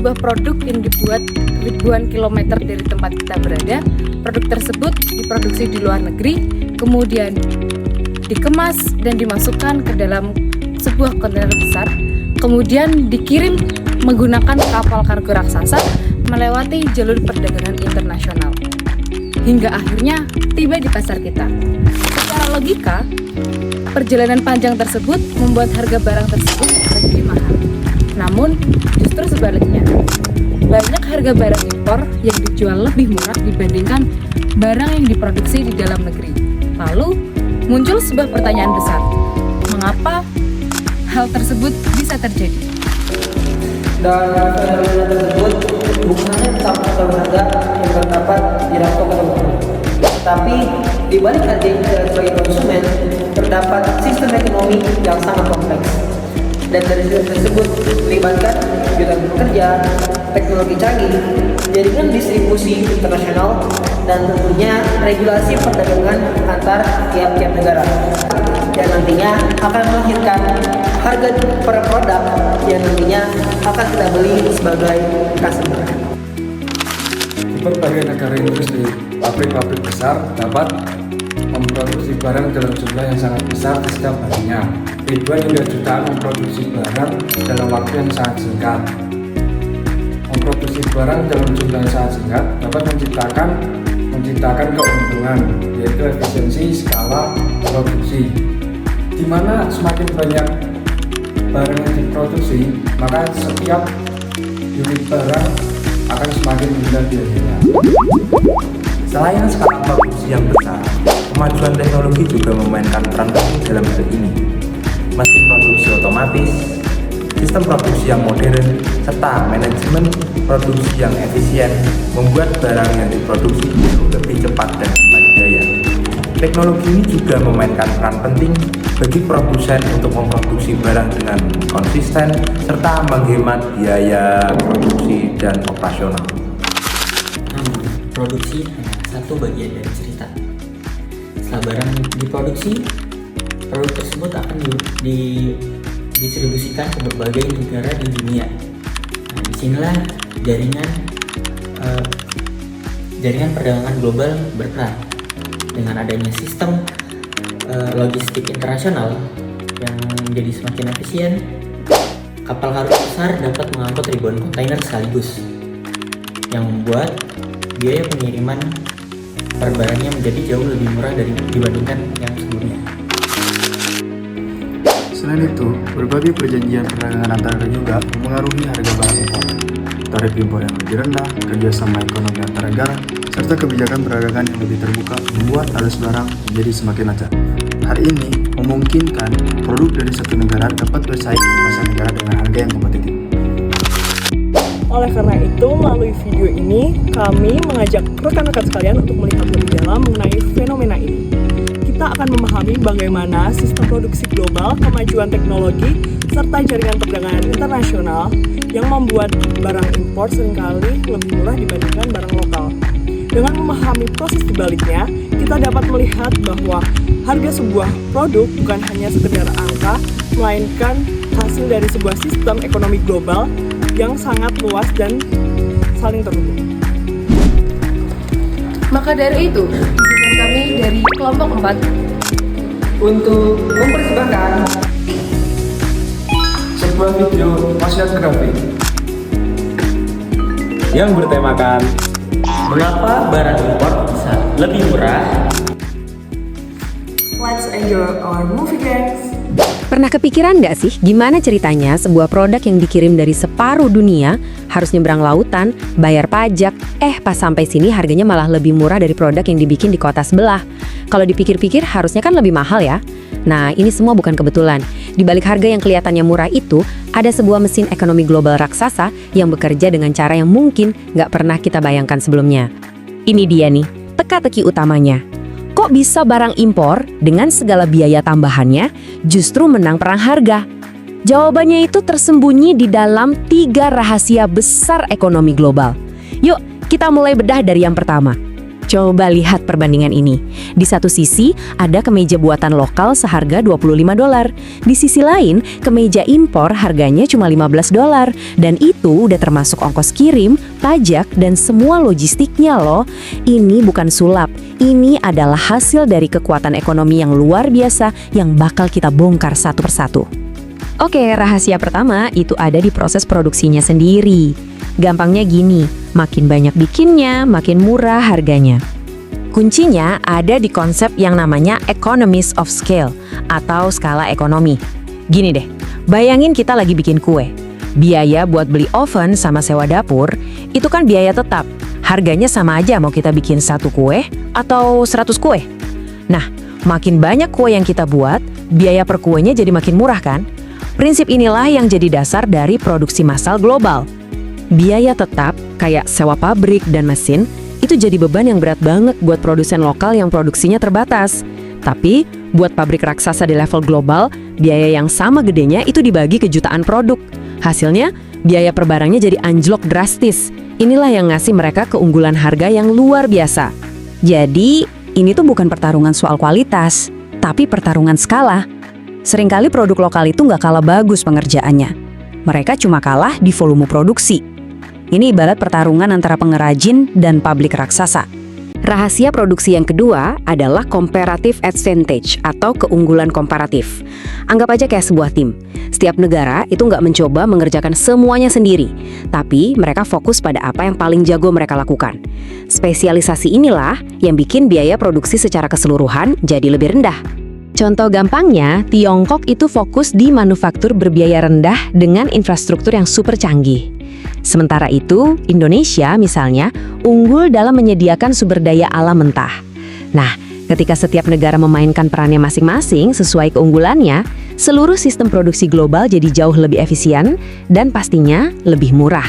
sebuah produk yang dibuat ribuan kilometer dari tempat kita berada. Produk tersebut diproduksi di luar negeri, kemudian dikemas dan dimasukkan ke dalam sebuah kontainer besar, kemudian dikirim menggunakan kapal kargo raksasa melewati jalur perdagangan internasional, hingga akhirnya tiba di pasar kita. Secara logika, perjalanan panjang tersebut membuat harga barang tersebut lebih mahal. Namun, justru sebaliknya, banyak harga barang impor yang dijual lebih murah dibandingkan barang yang diproduksi di dalam negeri. Lalu, muncul sebuah pertanyaan besar, mengapa hal tersebut bisa terjadi? Dan fenomena tersebut bukan hanya faktor harga yang terdapat di rantai ketemuan, tapi di balik harga yang kita sebagai konsumen terdapat sistem ekonomi yang sangat kompleks. Dan dari sistem tersebut melibatkan jutaan pekerja, teknologi canggih, jaringan distribusi internasional, dan tentunya regulasi perdagangan antar tiap-tiap negara. Dan nantinya akan melahirkan harga per produk yang nantinya akan kita beli sebagai customer. Di berbagai negara industri, pabrik-pabrik besar dapat memproduksi barang dalam jumlah yang sangat besar di setiap harinya. Ribuan hingga jutaan memproduksi barang dalam waktu yang sangat singkat. Memproduksi barang dalam jumlah yang sangat singkat dapat menciptakan keuntungan, yaitu efisiensi skala produksi. Di mana semakin banyak barang yang diproduksi, maka setiap unit barang akan semakin rendah biayanya. Selain skala produksi yang besar, kemajuan teknologi juga memainkan peran penting dalam hal ini. Mesin produksi otomatis, sistem produksi yang modern, serta manajemen produksi yang efisien membuat barang yang diproduksi lebih cepat dan hemat biaya. Teknologi ini juga memainkan peran penting bagi produsen untuk memproduksi barang dengan konsisten serta menghemat biaya produksi dan operasional. Produksi hanya satu bagian dari cerita. Setelah barang diproduksi, produk tersebut akan didistribusikan ke berbagai negara di dunia. Nah, disinilah jaringan perdagangan global berperan. Dengan adanya sistem logistik internasional yang menjadi semakin efisien, kapal kargo besar dapat mengangkut ribuan kontainer sekaligus, yang membuat biaya pengiriman per barangnya menjadi jauh lebih murah dibandingkan yang sebelumnya. Selain itu, berbagai perjanjian perdagangan antar negara juga mempengaruhi harga barang impor. Tarif impor yang lebih rendah, kerjasama ekonomi antar negara, serta kebijakan perdagangan yang lebih terbuka membuat arus barang menjadi semakin lancar. Hal ini memungkinkan produk dari satu negara dapat bersaing di pasar negara dengan harga yang kompetitif. Oleh karena itu, melalui video ini, kami mengajak rekan-rekan sekalian untuk melihat lebih dalam mengenai fenomena ini. Kita akan memahami bagaimana sistem produksi global, kemajuan teknologi, serta jaringan perdagangan internasional yang membuat barang impor seringkali lebih murah dibandingkan barang lokal. Dengan memahami proses dibaliknya, kita dapat melihat bahwa harga sebuah produk bukan hanya sekedar angka, melainkan hasil dari sebuah sistem ekonomi global yang sangat luas dan saling terhubung. Maka dari itu, izinkan kami dari kelompok 4 Untuk mempersembahkan Sebuah video wasiat grafik Yang bertemakan Mengapa barang impor bisa lebih murah? Let's enjoy our movie, guys! Pernah kepikiran nggak sih gimana ceritanya sebuah produk yang dikirim dari separuh dunia harus nyebrang lautan, bayar pajak, pas sampai sini harganya malah lebih murah dari produk yang dibikin di kota sebelah. Kalau dipikir-pikir harusnya kan lebih mahal ya. Nah, ini semua bukan kebetulan. Di balik harga yang kelihatannya murah itu, ada sebuah mesin ekonomi global raksasa yang bekerja dengan cara yang mungkin nggak pernah kita bayangkan sebelumnya. Ini dia nih, teka-teki utamanya. Kok bisa barang impor dengan segala biaya tambahannya justru menang perang harga? Jawabannya itu tersembunyi di dalam 3 rahasia besar ekonomi global. Yuk, kita mulai bedah dari yang pertama. Coba lihat perbandingan ini. Di satu sisi, ada kemeja buatan lokal seharga $25. Di sisi lain, kemeja impor harganya cuma $15. Dan itu udah termasuk ongkos kirim, pajak, dan semua logistiknya loh. Ini bukan sulap. Ini adalah hasil dari kekuatan ekonomi yang luar biasa yang bakal kita bongkar satu persatu. Oke, rahasia pertama itu ada di proses produksinya sendiri. Gampangnya gini, makin banyak bikinnya, makin murah harganya. Kuncinya ada di konsep yang namanya economies of scale atau skala ekonomi. Gini deh, bayangin kita lagi bikin kue. Biaya buat beli oven sama sewa dapur, itu kan biaya tetap. Harganya sama aja mau kita bikin 1 kue atau 100 kue. Nah, makin banyak kue yang kita buat, biaya per kuenya jadi makin murah kan? Prinsip inilah yang jadi dasar dari produksi massal global. Biaya tetap, kayak sewa pabrik dan mesin, itu jadi beban yang berat banget buat produsen lokal yang produksinya terbatas. Tapi, buat pabrik raksasa di level global, biaya yang sama gedenya itu dibagi ke jutaan produk. Hasilnya, biaya per barangnya jadi anjlok drastis. Inilah yang ngasih mereka keunggulan harga yang luar biasa. Jadi, ini tuh bukan pertarungan soal kualitas, tapi pertarungan skala. Seringkali produk lokal itu nggak kalah bagus pengerjaannya. Mereka cuma kalah di volume produksi. Ini ibarat pertarungan antara pengrajin dan pabrik raksasa. Rahasia produksi yang kedua adalah comparative advantage atau keunggulan komparatif. Anggap aja kayak sebuah tim. Setiap negara itu nggak mencoba mengerjakan semuanya sendiri, tapi mereka fokus pada apa yang paling jago mereka lakukan. Spesialisasi inilah yang bikin biaya produksi secara keseluruhan jadi lebih rendah. Contoh gampangnya, Tiongkok itu fokus di manufaktur berbiaya rendah dengan infrastruktur yang super canggih. Sementara itu, Indonesia misalnya unggul dalam menyediakan sumber daya alam mentah. Nah, ketika setiap negara memainkan perannya masing-masing sesuai keunggulannya, seluruh sistem produksi global jadi jauh lebih efisien dan pastinya lebih murah.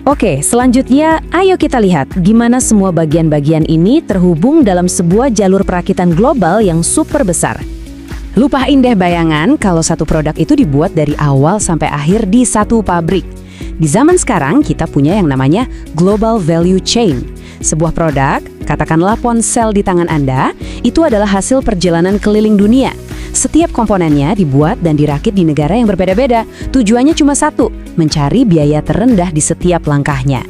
Oke, selanjutnya ayo kita lihat gimana semua bagian-bagian ini terhubung dalam sebuah jalur perakitan global yang super besar. Lupain deh bayangan kalau satu produk itu dibuat dari awal sampai akhir di satu pabrik. Di zaman sekarang kita punya yang namanya global value chain. Sebuah produk, katakanlah ponsel di tangan Anda, itu adalah hasil perjalanan keliling dunia. Setiap komponennya dibuat dan dirakit di negara yang berbeda-beda. Tujuannya cuma satu, mencari biaya terendah di setiap langkahnya.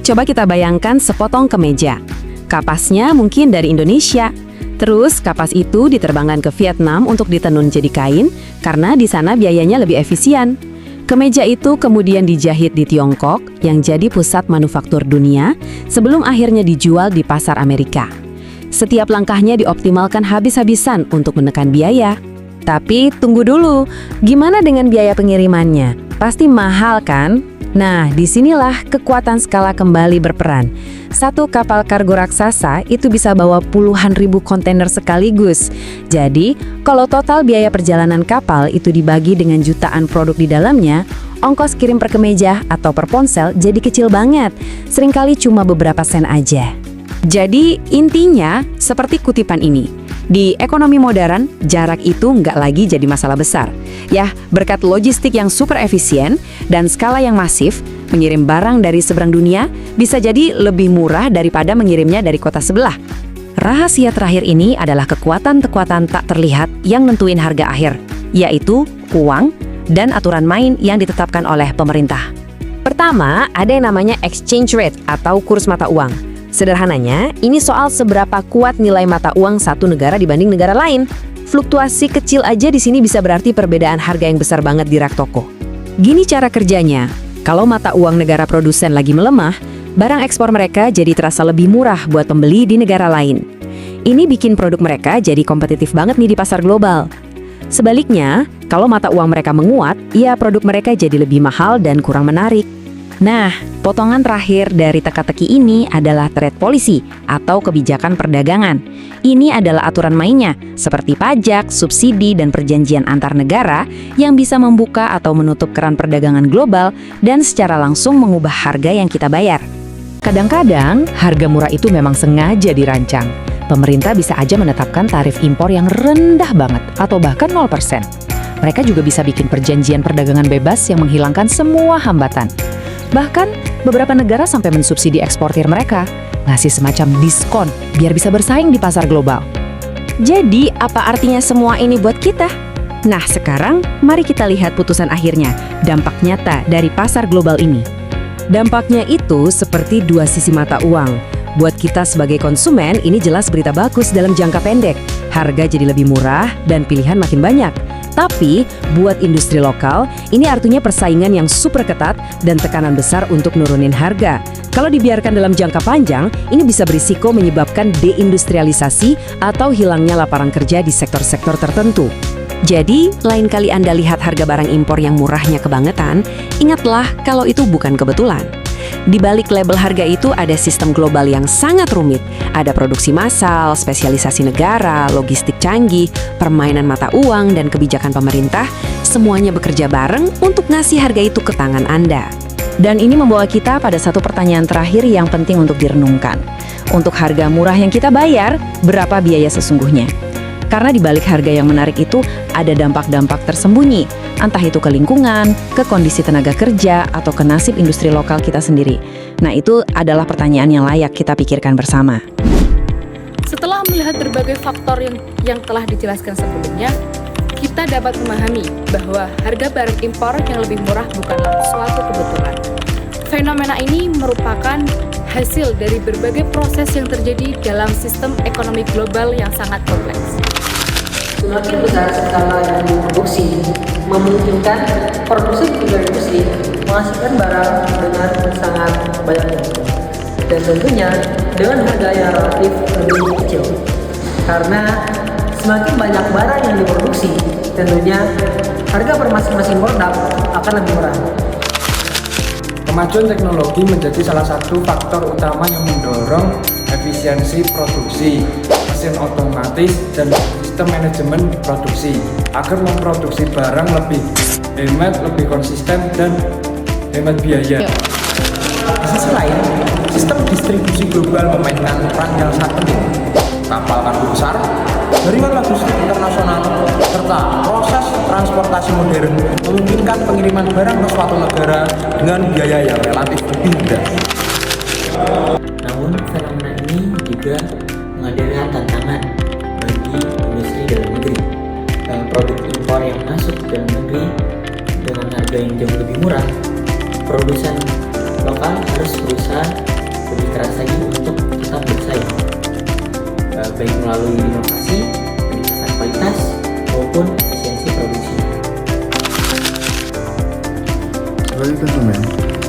Coba kita bayangkan sepotong kemeja. Kapasnya mungkin dari Indonesia. Terus kapas itu diterbangkan ke Vietnam untuk ditenun jadi kain, karena di sana biayanya lebih efisien. Kemeja itu kemudian dijahit di Tiongkok yang jadi pusat manufaktur dunia sebelum akhirnya dijual di pasar Amerika. Setiap langkahnya dioptimalkan habis-habisan untuk menekan biaya. Tapi tunggu dulu, gimana dengan biaya pengirimannya? Pasti mahal kan? Nah, disinilah kekuatan skala kembali berperan. Satu kapal kargo raksasa itu bisa bawa puluhan ribu kontainer sekaligus. Jadi, kalau total biaya perjalanan kapal itu dibagi dengan jutaan produk di dalamnya, ongkos kirim per kemeja atau per ponsel jadi kecil banget. Seringkali cuma beberapa sen aja. Jadi, intinya seperti kutipan ini. Di ekonomi modern, jarak itu nggak lagi jadi masalah besar. Ya, berkat logistik yang super efisien dan skala yang masif, mengirim barang dari seberang dunia bisa jadi lebih murah daripada mengirimnya dari kota sebelah. Rahasia terakhir ini adalah kekuatan-kekuatan tak terlihat yang nentuin harga akhir, yaitu uang dan aturan main yang ditetapkan oleh pemerintah. Pertama, ada yang namanya exchange rate atau kurs mata uang. Sederhananya, ini soal seberapa kuat nilai mata uang satu negara dibanding negara lain. Fluktuasi kecil aja di sini bisa berarti perbedaan harga yang besar banget di rak toko. Gini cara kerjanya, kalau mata uang negara produsen lagi melemah, barang ekspor mereka jadi terasa lebih murah buat pembeli di negara lain. Ini bikin produk mereka jadi kompetitif banget nih di pasar global. Sebaliknya, kalau mata uang mereka menguat, ya produk mereka jadi lebih mahal dan kurang menarik. Nah, potongan terakhir dari teka-teki ini adalah trade policy atau kebijakan perdagangan. Ini adalah aturan mainnya, seperti pajak, subsidi, dan perjanjian antar negara yang bisa membuka atau menutup keran perdagangan global dan secara langsung mengubah harga yang kita bayar. Kadang-kadang, harga murah itu memang sengaja dirancang. Pemerintah bisa aja menetapkan tarif impor yang rendah banget atau bahkan 0%. Mereka juga bisa bikin perjanjian perdagangan bebas yang menghilangkan semua hambatan. Bahkan, beberapa negara sampai mensubsidi eksportir mereka. ngasih semacam diskon biar bisa bersaing di pasar global. Jadi, apa artinya semua ini buat kita? Nah, sekarang mari kita lihat putusan akhirnya, dampak nyata dari pasar global ini. Dampaknya itu seperti dua sisi mata uang. Buat kita sebagai konsumen, ini jelas berita bagus dalam jangka pendek. Harga jadi lebih murah dan pilihan makin banyak. Tapi, buat industri lokal, ini artinya persaingan yang super ketat dan tekanan besar untuk nurunin harga. Kalau dibiarkan dalam jangka panjang, ini bisa berisiko menyebabkan deindustrialisasi atau hilangnya lapangan kerja di sektor-sektor tertentu. Jadi, lain kali Anda lihat harga barang impor yang murahnya kebangetan, ingatlah kalau itu bukan kebetulan. Di balik label harga itu ada sistem global yang sangat rumit. Ada produksi massal, spesialisasi negara, logistik canggih, permainan mata uang, dan kebijakan pemerintah. Semuanya bekerja bareng untuk ngasih harga itu ke tangan Anda. Dan ini membawa kita pada satu pertanyaan terakhir yang penting untuk direnungkan. Untuk harga murah yang kita bayar, berapa biaya sesungguhnya? Karena di balik harga yang menarik itu ada dampak-dampak tersembunyi, entah itu ke lingkungan, ke kondisi tenaga kerja, atau ke nasib industri lokal kita sendiri. Nah, itu adalah pertanyaan yang layak kita pikirkan bersama. Setelah melihat berbagai faktor yang telah dijelaskan sebelumnya, kita dapat memahami bahwa harga barang impor yang lebih murah bukanlah suatu kebetulan. Fenomena ini merupakan hasil dari berbagai proses yang terjadi dalam sistem ekonomi global yang sangat kompleks. Semakin besar skala yang diproduksi, memungkinkan produksi juga industri menghasilkan barang dengan sangat banyak uang. Dan tentunya dengan harga yang relatif lebih kecil. Karena semakin banyak barang yang diproduksi, tentunya harga per masing-masing produk akan lebih murah. Kemajuan teknologi menjadi salah satu faktor utama yang mendorong efisiensi produksi, mesin otomatis, dan sistem manajemen produksi agar memproduksi barang lebih hemat, lebih konsisten, dan hemat biaya. Di sisi lain, sistem distribusi global memainkan peran yang sangat penting. Kapal kargo besar, jaringan logistik internasional, serta proses transportasi modern memungkinkan pengiriman barang ke suatu negara dengan biaya yang relatif lebih rendah. Namun, fenomena ini juga menghadirkan tantangan bagi industri dalam negeri. Produk impor yang masuk ke dalam negeri dengan harga yang jauh lebih murah, produsen lokal harus berusaha lebih keras lagi untuk tetap bersaing, baik melalui inovasi, peningkatan kualitas, maupun efisiensi produksi. Sebagai konsumen,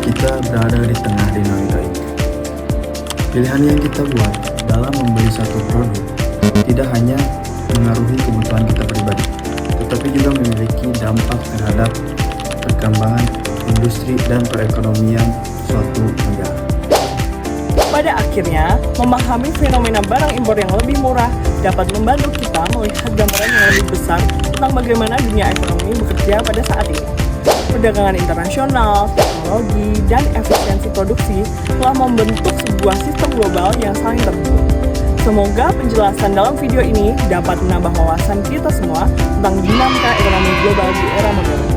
kita berada di tengah dinamika ini. Pilihan yang kita buat dalam membeli satu produk tidak hanya mengaruhi kebutuhan kita pribadi, tetapi juga memiliki dampak terhadap perkembangan industri dan perekonomian suatu negara. Pada akhirnya, memahami fenomena barang impor yang lebih murah dapat membantu kita melihat gambaran yang lebih besar tentang bagaimana dunia ekonomi bekerja pada saat ini. Perdagangan internasional, teknologi, dan efisiensi produksi telah membentuk sebuah sistem global yang saling terhubung. Semoga penjelasan dalam video ini dapat menambah wawasan kita semua tentang dinamika ekonomi global di era modern.